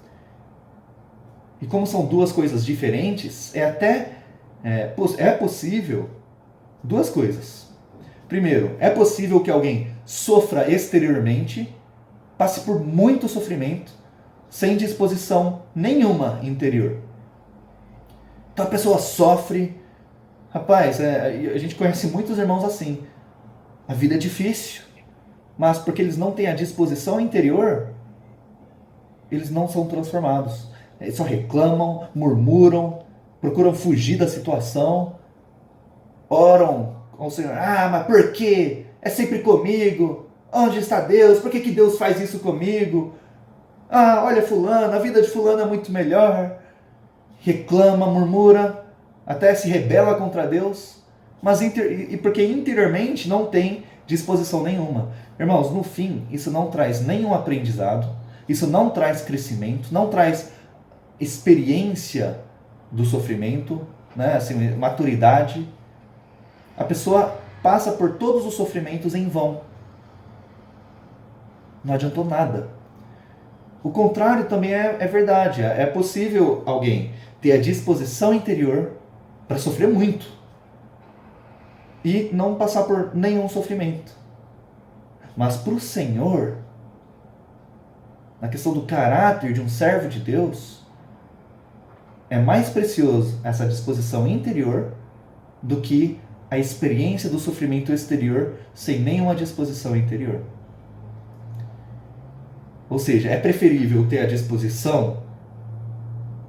E como são duas coisas diferentes, é possível duas coisas. Primeiro, é possível que alguém sofra exteriormente, passe por muito sofrimento, sem disposição nenhuma interior. Então a pessoa sofre. Rapaz, a gente conhece muitos irmãos assim. A vida é difícil, mas porque eles não têm a disposição interior, eles não são transformados. Eles só reclamam, murmuram, procuram fugir da situação, oram ao Senhor. Ah, mas por quê? É sempre comigo. Onde está Deus? Por que Deus faz isso comigo? Ah, olha fulano, a vida de fulano é muito melhor. Reclama, murmura, até se rebela contra Deus, mas porque interiormente não tem disposição nenhuma. Irmãos, no fim, isso não traz nenhum aprendizado, isso não traz crescimento, não traz experiência do sofrimento, né? Assim, maturidade. A pessoa passa por todos os sofrimentos em vão. Não adiantou nada. O contrário também é verdade. É possível alguém ter a disposição interior para sofrer muito e não passar por nenhum sofrimento. Mas para o Senhor, na questão do caráter de um servo de Deus, é mais precioso essa disposição interior do que a experiência do sofrimento exterior sem nenhuma disposição interior. Ou seja, é preferível ter a disposição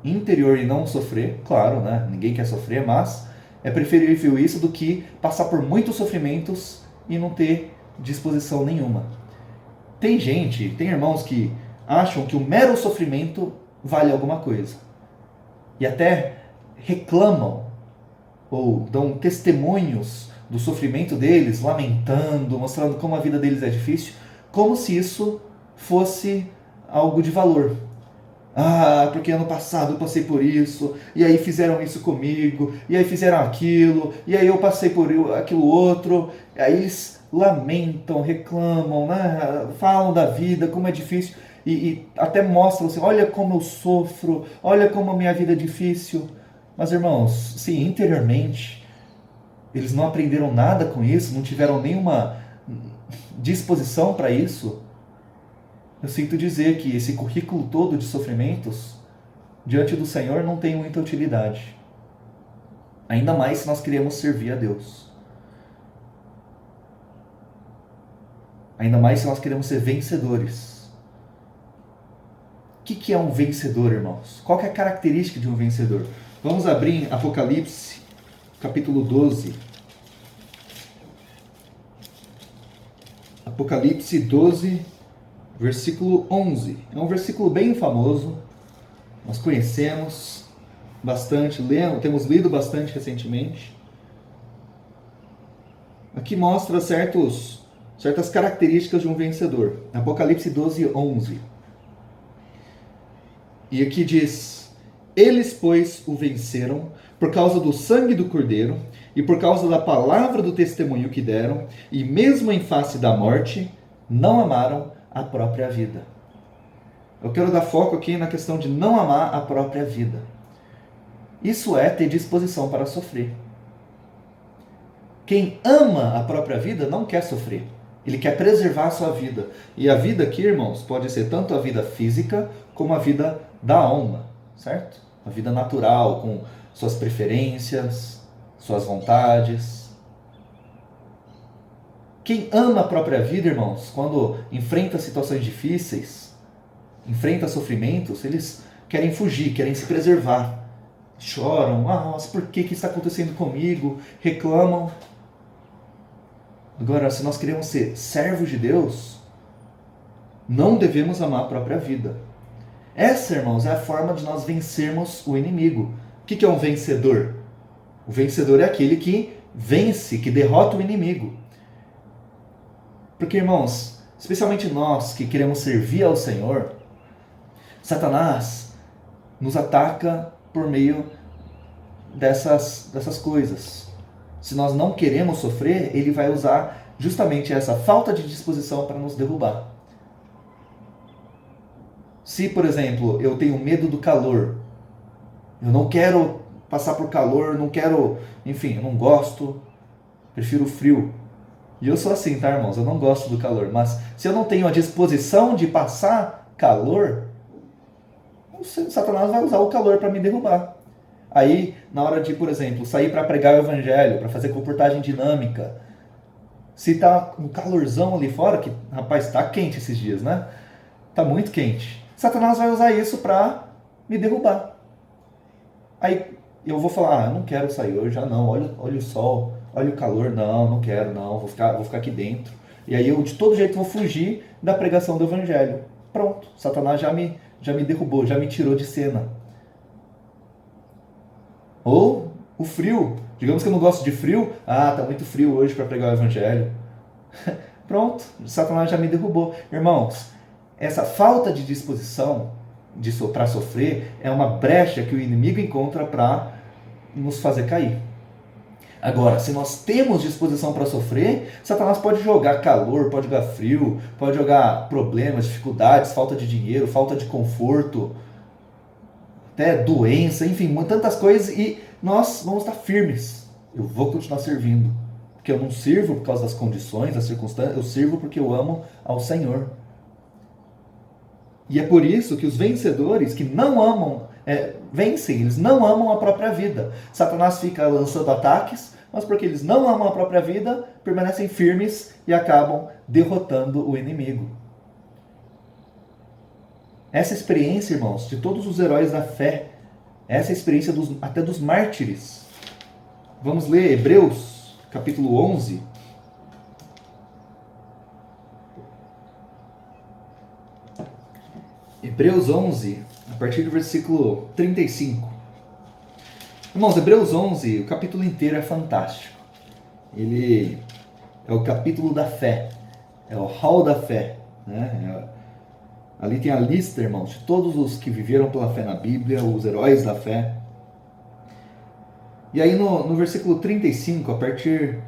interior e não sofrer, claro, né? Ninguém quer sofrer, mas é preferível isso do que passar por muitos sofrimentos e não ter disposição nenhuma. Tem irmãos que acham que o mero sofrimento vale alguma coisa. E até reclamam ou dão testemunhos do sofrimento deles, lamentando, mostrando como a vida deles é difícil, como se isso fosse algo de valor. Ah, porque ano passado eu passei por isso, e aí fizeram isso comigo, e aí fizeram aquilo, e aí eu passei por aquilo outro. Aí eles lamentam, reclamam, né? Falam da vida, como é difícil, e até mostram assim, olha como eu sofro, olha como a minha vida é difícil. Mas irmãos, se interiormente eles não aprenderam nada com isso, não tiveram nenhuma disposição para isso, eu sinto dizer que esse currículo todo de sofrimentos, diante do Senhor, não tem muita utilidade. Ainda mais se nós queremos servir a Deus. Ainda mais se nós queremos ser vencedores. O que é um vencedor, irmãos? Qual que é a característica de um vencedor? Vamos abrir em Apocalipse, capítulo 12. Apocalipse 12, versículo 11. É um versículo bem famoso. Nós conhecemos bastante, temos lido bastante recentemente. Aqui mostra certas características de um vencedor. Apocalipse 12, 11. E aqui diz: eles, pois, o venceram por causa do sangue do Cordeiro e por causa da palavra do testemunho que deram, e mesmo em face da morte, não amaram a própria vida. Eu quero dar foco aqui na questão de não amar a própria vida. Isso é ter disposição para sofrer. Quem ama a própria vida não quer sofrer. Ele quer preservar a sua vida. E a vida aqui, irmãos, pode ser tanto a vida física como a vida da alma, certo? A vida natural, com suas preferências, suas vontades. Quem ama a própria vida, irmãos, quando enfrenta situações difíceis, enfrenta sofrimentos, eles querem fugir, querem se preservar. Choram: mas por que está acontecendo comigo? Reclamam. Agora, se nós queremos ser servos de Deus, não devemos amar a própria vida. Essa, irmãos, é a forma de nós vencermos o inimigo. O que é um vencedor? O vencedor é aquele que vence, que derrota o inimigo. Porque, irmãos, especialmente nós que queremos servir ao Senhor, Satanás nos ataca por meio dessas coisas. Se nós não queremos sofrer, ele vai usar justamente essa falta de disposição para nos derrubar. Se, por exemplo, eu tenho medo do calor, eu não quero passar por calor, não quero, enfim, eu não gosto, prefiro o frio. E eu sou assim, tá, irmãos? Eu não gosto do calor, mas se eu não tenho a disposição de passar calor, o Satanás vai usar o calor para me derrubar. Aí, na hora de, por exemplo, sair para pregar o evangelho, para fazer comportagem dinâmica, se tá um calorzão ali fora, que, rapaz, tá quente esses dias, né? Tá muito quente. Satanás vai usar isso para me derrubar. Aí eu vou falar: eu não quero sair hoje, não, olha o sol, olha o calor, não quero, não, vou ficar aqui dentro. E aí eu de todo jeito vou fugir da pregação do evangelho. Pronto, Satanás já me derrubou, já me tirou de cena. Ou o frio. Digamos que eu não gosto de frio. Tá muito frio hoje para pregar o evangelho. Pronto, Satanás já me derrubou. Irmãos, essa falta de disposição para sofrer é uma brecha que o inimigo encontra para nos fazer cair. Agora, se nós temos disposição para sofrer, Satanás pode jogar calor, pode jogar frio, pode jogar problemas, dificuldades, falta de dinheiro, falta de conforto, até doença, enfim, tantas coisas, e nós vamos estar firmes. Eu vou continuar servindo, porque eu não sirvo por causa das condições, das circunstâncias, eu sirvo porque eu amo ao Senhor. E é por isso que os vencedores que não amam, vencem, eles não amam a própria vida. Satanás fica lançando ataques, mas porque eles não amam a própria vida, permanecem firmes e acabam derrotando o inimigo. Essa experiência, irmãos, de todos os heróis da fé, essa experiência até dos mártires. Vamos ler Hebreus, capítulo 11. Hebreus 11, a partir do versículo 35. Irmãos, Hebreus 11, o capítulo inteiro é fantástico. Ele é o capítulo da fé, é o hall da fé, né? Ali tem a lista, irmãos, de todos os que viveram pela fé na Bíblia, os heróis da fé. E aí no versículo 35, a partir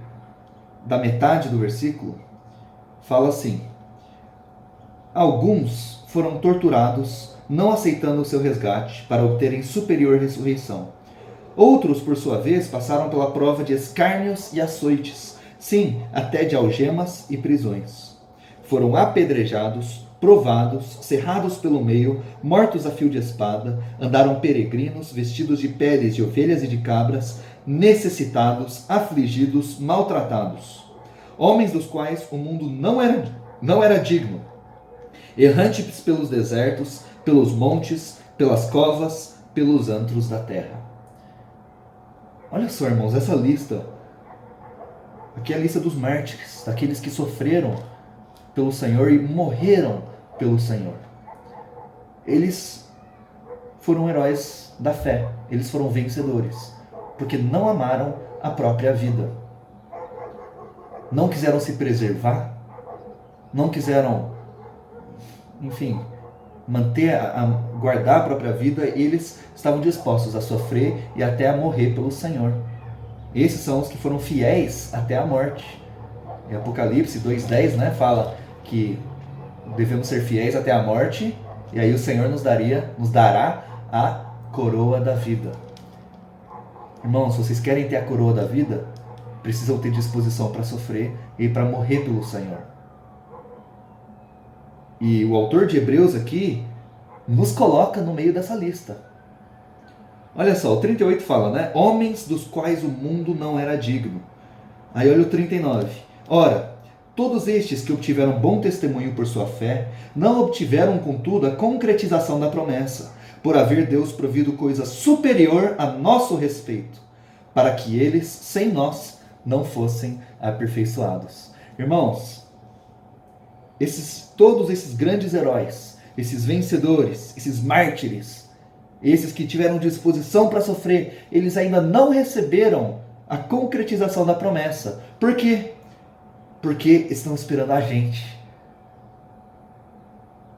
da metade do versículo, fala assim: alguns foram torturados, não aceitando o seu resgate, para obterem superior ressurreição. Outros, por sua vez, passaram pela prova de escárnios e açoites, sim, até de algemas e prisões. Foram apedrejados, provados, cerrados pelo meio, mortos a fio de espada, andaram peregrinos, vestidos de peles de ovelhas e de cabras, necessitados, afligidos, maltratados. Homens dos quais o mundo não era digno, errantes pelos desertos, pelos montes, pelas covas, pelos antros da terra. Olha só, irmãos, essa lista, aqui é a lista dos mártires, daqueles que sofreram pelo Senhor e morreram pelo Senhor. Eles foram heróis da fé, eles foram vencedores, porque não amaram a própria vida. Não quiseram se preservar, não quiseram, enfim, guardar a própria vida, eles estavam dispostos a sofrer e até a morrer pelo Senhor. Esses são os que foram fiéis até a morte. Em Apocalipse 2:10, né, fala que devemos ser fiéis até a morte, e aí o Senhor nos dará a coroa da vida. Irmãos, se vocês querem ter a coroa da vida, precisam ter disposição para sofrer e para morrer pelo Senhor. E o autor de Hebreus aqui nos coloca no meio dessa lista. Olha só, o 38 fala, né? Homens dos quais o mundo não era digno. Aí olha o 39. Ora, todos estes que obtiveram bom testemunho por sua fé, não obtiveram, contudo, a concretização da promessa, por haver Deus provido coisa superior a nosso respeito, para que eles, sem nós, não fossem aperfeiçoados. Irmãos, todos esses grandes heróis, esses vencedores, esses mártires, esses que tiveram disposição para sofrer, eles ainda não receberam a concretização da promessa. Por quê? Porque estão esperando a gente.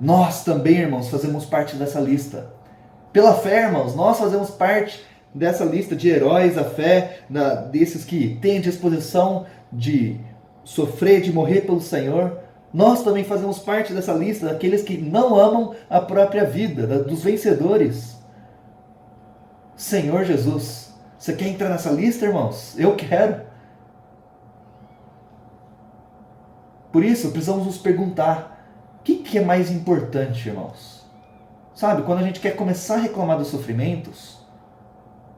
Nós também, irmãos, fazemos parte dessa lista. Pela fé, irmãos, nós fazemos parte dessa lista de heróis da fé, desses que têm disposição de sofrer, de morrer pelo Senhor. Nós também fazemos parte dessa lista daqueles que não amam a própria vida, dos vencedores. Senhor Jesus, você quer entrar nessa lista, irmãos? Eu quero. Por isso, precisamos nos perguntar, o que é mais importante, irmãos? Sabe, quando a gente quer começar a reclamar dos sofrimentos,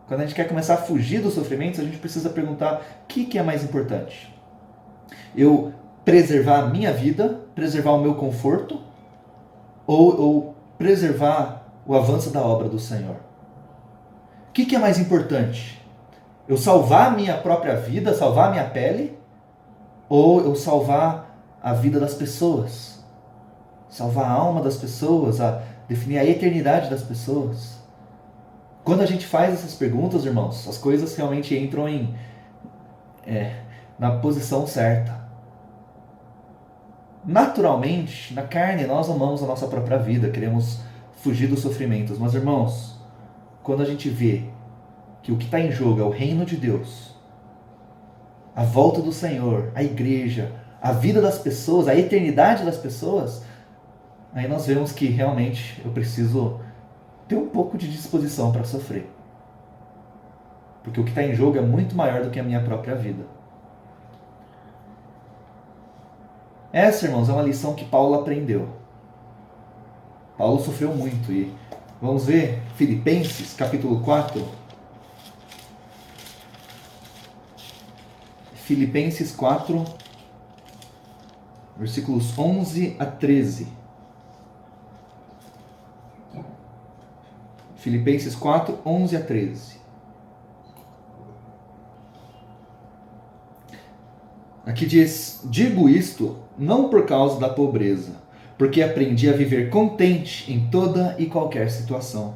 quando a gente quer começar a fugir dos sofrimentos, a gente precisa perguntar, o que é mais importante? Eu preservar a minha vida, preservar o meu conforto, ou preservar o avanço da obra do Senhor? O que é mais importante? Eu salvar a minha própria vida, salvar a minha pele, ou eu salvar a vida das pessoas? Salvar a alma das pessoas, definir a eternidade das pessoas? Quando a gente faz essas perguntas, irmãos, as coisas realmente entram na posição certa. Naturalmente, na carne, nós amamos a nossa própria vida, queremos fugir dos sofrimentos. Mas, irmãos, quando a gente vê que o que está em jogo é o reino de Deus, a volta do Senhor, a igreja, a vida das pessoas, a eternidade das pessoas, aí nós vemos que realmente eu preciso ter um pouco de disposição para sofrer. Porque o que está em jogo é muito maior do que a minha própria vida. Essa, irmãos, é uma lição que Paulo aprendeu. Paulo sofreu muito e vamos ver Filipenses, capítulo 4. Filipenses 4, versículos 11 a 13. Filipenses 4, 11 a 13. Aqui diz, digo isto não por causa da pobreza, porque aprendi a viver contente em toda e qualquer situação.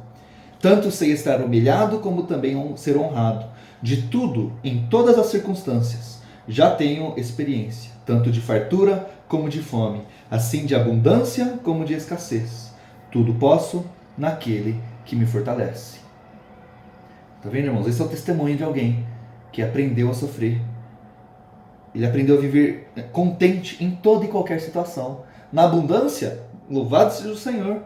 Tanto sei estar humilhado como também ser honrado. De tudo, em todas as circunstâncias, já tenho experiência, tanto de fartura como de fome, assim de abundância como de escassez. Tudo posso naquele que me fortalece. Tá vendo, irmãos? Esse é o testemunho de alguém que aprendeu a sofrer. Ele aprendeu a viver contente em toda e qualquer situação. Na abundância, louvado seja o Senhor.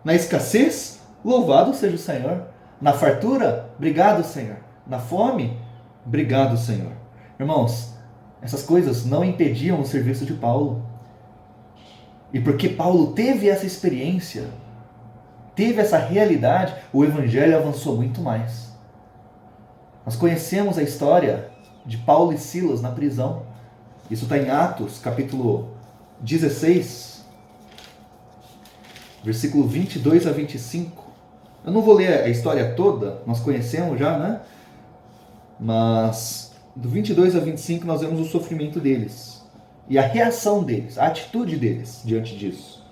Na escassez, louvado seja o Senhor. Na fartura, obrigado, Senhor. Na fome, obrigado, Senhor. Irmãos, essas coisas não impediam o serviço de Paulo. E porque Paulo teve essa experiência, teve essa realidade, o evangelho avançou muito mais. Nós conhecemos a história de Paulo e Silas na prisão. Isso está em Atos, capítulo 16, versículo 22 a 25. Eu não vou ler a história toda, nós conhecemos já, né? Mas do 22 a 25 nós vemos o sofrimento deles e a reação deles, a atitude deles diante disso.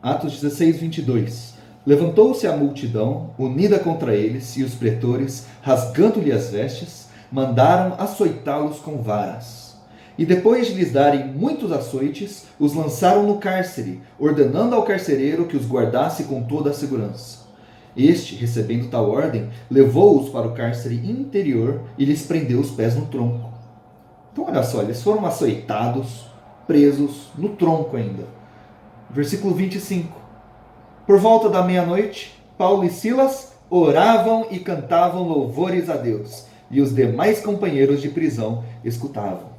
Atos 16, 22. Levantou-se a multidão, unida contra eles, e os pretores, rasgando-lhe as vestes, mandaram açoitá-los com varas. E depois de lhes darem muitos açoites, os lançaram no cárcere, ordenando ao carcereiro que os guardasse com toda a segurança. Este, recebendo tal ordem, levou-os para o cárcere interior e lhes prendeu os pés no tronco. Então olha só, eles foram açoitados, presos, no tronco ainda. Versículo 25. Por volta da meia-noite, Paulo e Silas oravam e cantavam louvores a Deus, e os demais companheiros de prisão escutavam.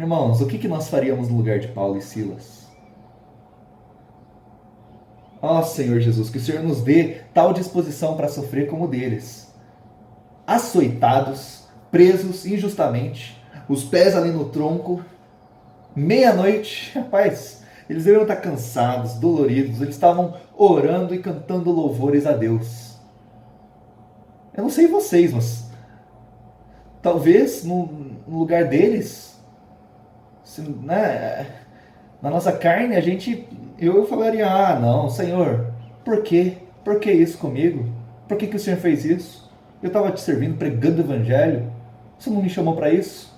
Irmãos, o que nós faríamos no lugar de Paulo e Silas? Ó Senhor Jesus, que o Senhor nos dê tal disposição para sofrer como o deles. Açoitados, presos injustamente, os pés ali no tronco, meia-noite, rapaz, eles deveriam estar cansados, doloridos, eles estavam orando e cantando louvores a Deus. Eu não sei vocês, mas talvez no lugar deles, né, na nossa carne, eu falaria, não, Senhor, por quê? Por que isso comigo? Por que o Senhor fez isso? Eu estava te servindo, pregando o evangelho, você não me chamou para isso?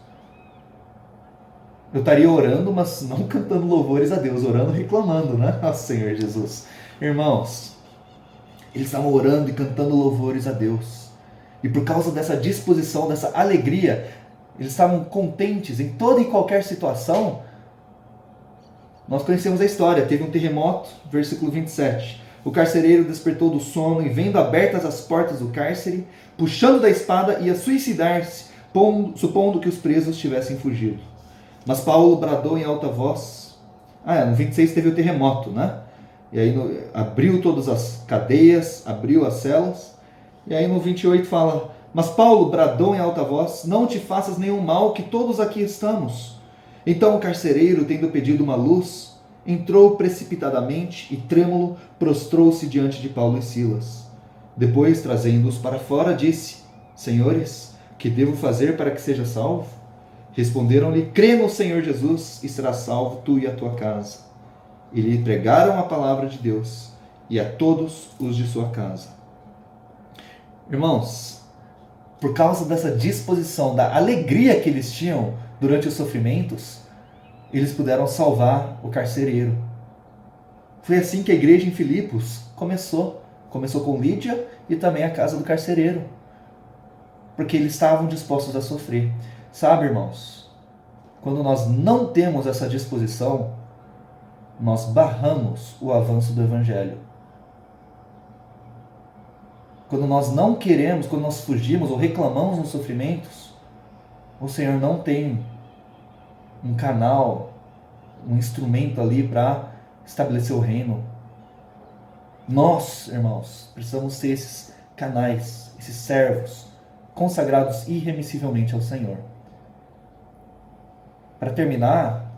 Eu estaria orando, mas não cantando louvores a Deus, orando reclamando, né? Ah, Senhor Jesus. Irmãos, eles estavam orando e cantando louvores a Deus. E por causa dessa disposição, dessa alegria, eles estavam contentes em toda e qualquer situação. Nós conhecemos a história, teve um terremoto, versículo 27. O carcereiro despertou do sono e, vendo abertas as portas do cárcere, puxando da espada, ia suicidar-se, supondo que os presos tivessem fugido. Mas Paulo bradou em alta voz. No 26 teve o terremoto, né? E aí abriu todas as cadeias, abriu as celas. E aí no 28 fala: mas Paulo bradou em alta voz: não te faças nenhum mal, que todos aqui estamos. Então o carcereiro, tendo pedido uma luz, entrou precipitadamente e, trêmulo, prostrou-se diante de Paulo e Silas. Depois, trazendo-os para fora, disse: senhores, que devo fazer para que seja salvo? Responderam-lhe: crê no Senhor Jesus e serás salvo tu e a tua casa. E lhe pregaram a palavra de Deus e a todos os de sua casa. Irmãos, por causa dessa disposição, da alegria que eles tinham durante os sofrimentos, eles puderam salvar o carcereiro. Foi assim que a igreja em Filipos começou. Começou com Lídia e também a casa do carcereiro. Porque eles estavam dispostos a sofrer. Sabe, irmãos, quando nós não temos essa disposição, nós barramos o avanço do evangelho. Quando nós não queremos, quando nós fugimos ou reclamamos nos sofrimentos, o Senhor não tem um canal, um instrumento ali para estabelecer o reino. Nós, irmãos, precisamos ser esses canais, esses servos, consagrados irremissivelmente ao Senhor. Para terminar,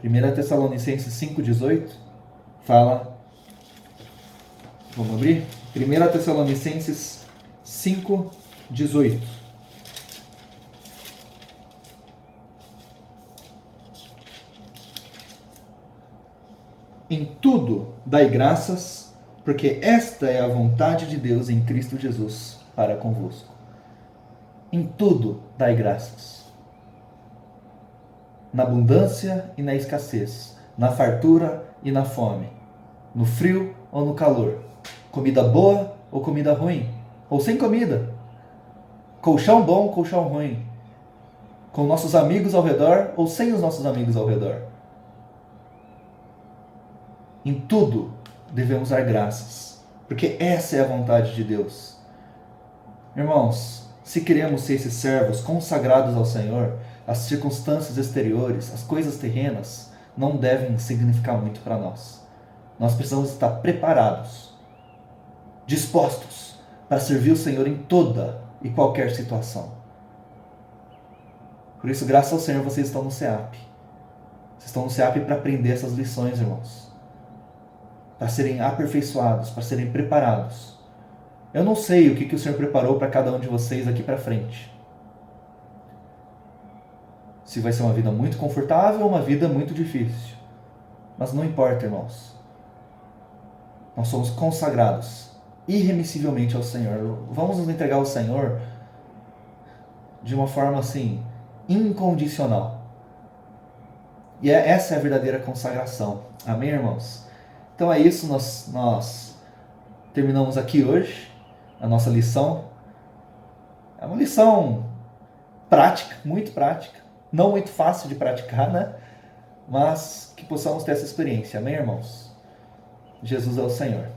1 Tessalonicenses 5,18 fala, vamos abrir? 1 Tessalonicenses 5,18. Em tudo dai graças, porque esta é a vontade de Deus em Cristo Jesus para convosco. Em tudo dai graças. Na abundância e na escassez, na fartura e na fome, no frio ou no calor, comida boa ou comida ruim, ou sem comida, colchão bom, colchão ruim, com nossos amigos ao redor ou sem os nossos amigos ao redor. Em tudo devemos dar graças, porque essa é a vontade de Deus. Irmãos, se queremos ser esses servos consagrados ao Senhor, as circunstâncias exteriores, as coisas terrenas, não devem significar muito para nós. Nós precisamos estar preparados, dispostos para servir o Senhor em toda e qualquer situação. Por isso, graças ao Senhor, vocês estão no SEAP. Vocês estão no SEAP para aprender essas lições, irmãos. Para serem aperfeiçoados, para serem preparados. Eu não sei o que o Senhor preparou para cada um de vocês aqui para frente. Se vai ser uma vida muito confortável ou uma vida muito difícil. Mas não importa, irmãos. Nós somos consagrados irremissivelmente ao Senhor. Vamos nos entregar ao Senhor de uma forma assim, incondicional. E essa é a verdadeira consagração. Amém, irmãos? Então é isso, nós terminamos aqui hoje a nossa lição. É uma lição prática, muito prática. Não muito fácil de praticar, né? Mas que possamos ter essa experiência. Amém, irmãos? Jesus é o Senhor.